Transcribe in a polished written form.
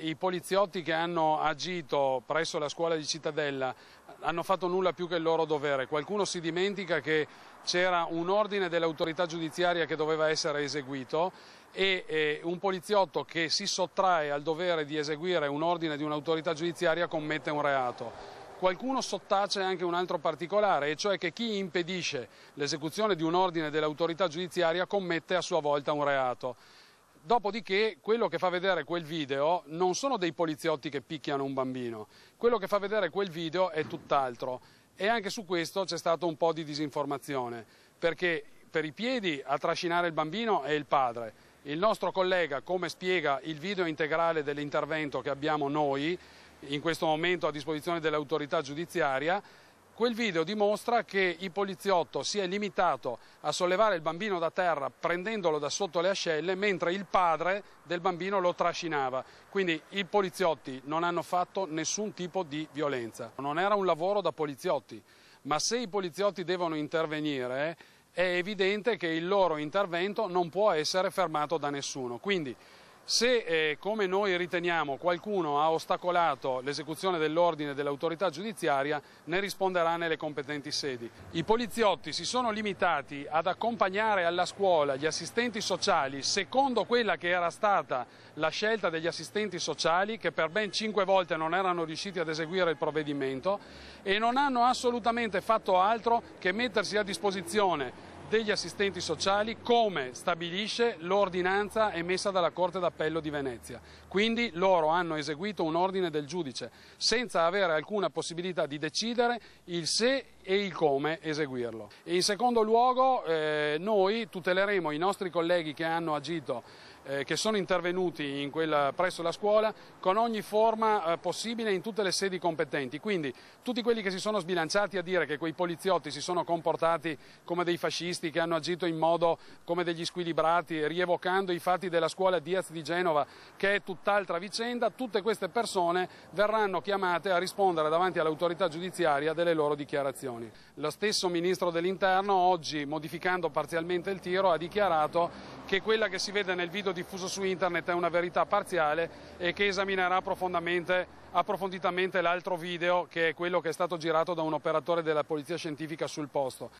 i poliziotti che hanno agito presso la scuola di Cittadella hanno fatto nulla più che il loro dovere. Qualcuno si dimentica che c'era un ordine dell'autorità giudiziaria che doveva essere eseguito e un poliziotto che si sottrae al dovere di eseguire un ordine di un'autorità giudiziaria commette un reato. Qualcuno sottace anche un altro particolare, e cioè che chi impedisce l'esecuzione di un ordine dell'autorità giudiziaria commette a sua volta un reato. Dopodiché quello che fa vedere quel video non sono dei poliziotti che picchiano un bambino, quello che fa vedere quel video è tutt'altro, e anche su questo c'è stato un po' di disinformazione, perché per i piedi a trascinare il bambino è il padre. Il nostro collega, come spiega il video integrale dell'intervento che abbiamo noi in questo momento a disposizione dell'autorità giudiziaria, quel video dimostra che il poliziotto si è limitato a sollevare il bambino da terra prendendolo da sotto le ascelle, mentre il padre del bambino lo trascinava. Quindi i poliziotti non hanno fatto nessun tipo di violenza. Non era un lavoro da poliziotti, ma se i poliziotti devono intervenire è evidente che il loro intervento non può essere fermato da nessuno. Quindi se, come noi riteniamo, qualcuno ha ostacolato l'esecuzione dell'ordine dell'autorità giudiziaria, ne risponderà nelle competenti sedi. I poliziotti si sono limitati ad accompagnare alla scuola gli assistenti sociali secondo quella che era stata la scelta degli assistenti sociali, che per ben 5 volte non erano riusciti ad eseguire il provvedimento, e non hanno assolutamente fatto altro che mettersi a disposizione degli assistenti sociali come stabilisce l'ordinanza emessa dalla Corte d'Appello di Venezia. Quindi loro hanno eseguito un ordine del giudice senza avere alcuna possibilità di decidere il se e il come eseguirlo. E in secondo luogo noi tuteleremo i nostri colleghi che hanno agito, che sono intervenuti presso la scuola con ogni forma possibile in tutte le sedi competenti. Quindi tutti quelli che si sono sbilanciati a dire che quei poliziotti si sono comportati come dei fascisti, che hanno agito in modo come degli squilibrati, rievocando i fatti della scuola Diaz di Genova, che è tutt'altra vicenda, tutte queste persone verranno chiamate a rispondere davanti all'autorità giudiziaria delle loro dichiarazioni. Lo stesso Ministro dell'Interno oggi, modificando parzialmente il tiro, ha dichiarato che quella che si vede nel video diffuso su internet è una verità parziale e che esaminerà approfonditamente l'altro video, che è quello che è stato girato da un operatore della polizia scientifica sul posto.